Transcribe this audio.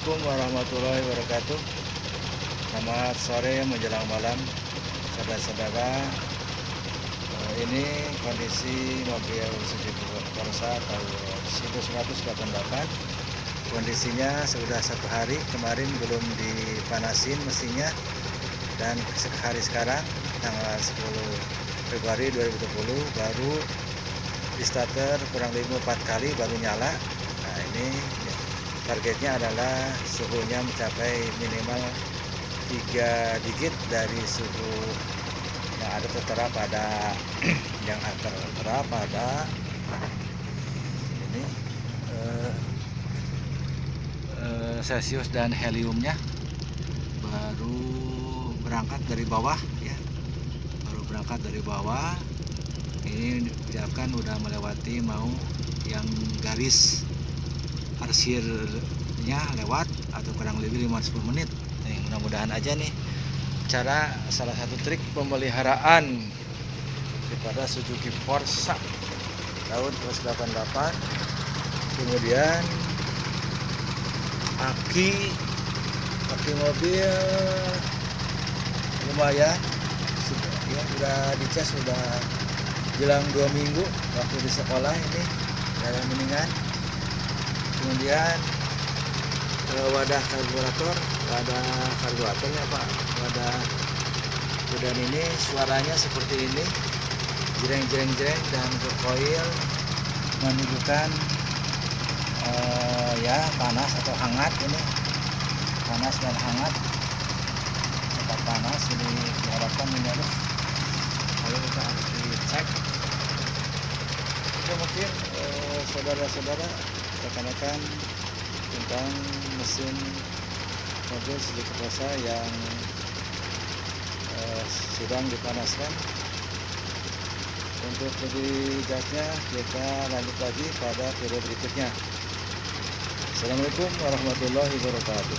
Assalamualaikum warahmatullahi wabarakatuh. Selamat sore menjelang malam, saudara-saudara. Ini kondisi mobil Suzuki Corsa tahun 1988. Kondisinya sudah 1 hari, kemarin belum dipanasin mesinnya, dan hari sekarang tanggal 10 Februari 2020 baru di starter kurang lebih 4 kali baru nyala. Nah, ini targetnya adalah suhunya mencapai minimal 3 digit dari suhu yang ada tertera pada ini Celsius dan heliumnya baru berangkat dari bawah ya, ini diharapkan udah melewati mau yang garis arsirnya lewat atau kurang lebih 5-10 menit. Nih, mudah-mudahan aja nih salah satu trik pemeliharaan daripada Suzuki Corsa tahun 1988. Kemudian aki mobil lumayan sudah dicas, sudah jelang 2 minggu waktu di sekolah ini jalan mendingan. Kemudian wadah karburatornya Pak, dan ini suaranya seperti ini, jreng dan koil menunjukkan ya panas atau hangat. Ini panas dan hangat, cepat panas, ini diharapkan menyalur. Lalu kita harus dicek. Itu mungkin saudara-saudara rekan-rekan tentang mesin mobil Suzuki Corsa yang sedang dipanaskan. Untuk lebih jelasnya kita lanjut lagi pada video berikutnya. Assalamualaikum warahmatullahi wabarakatuh.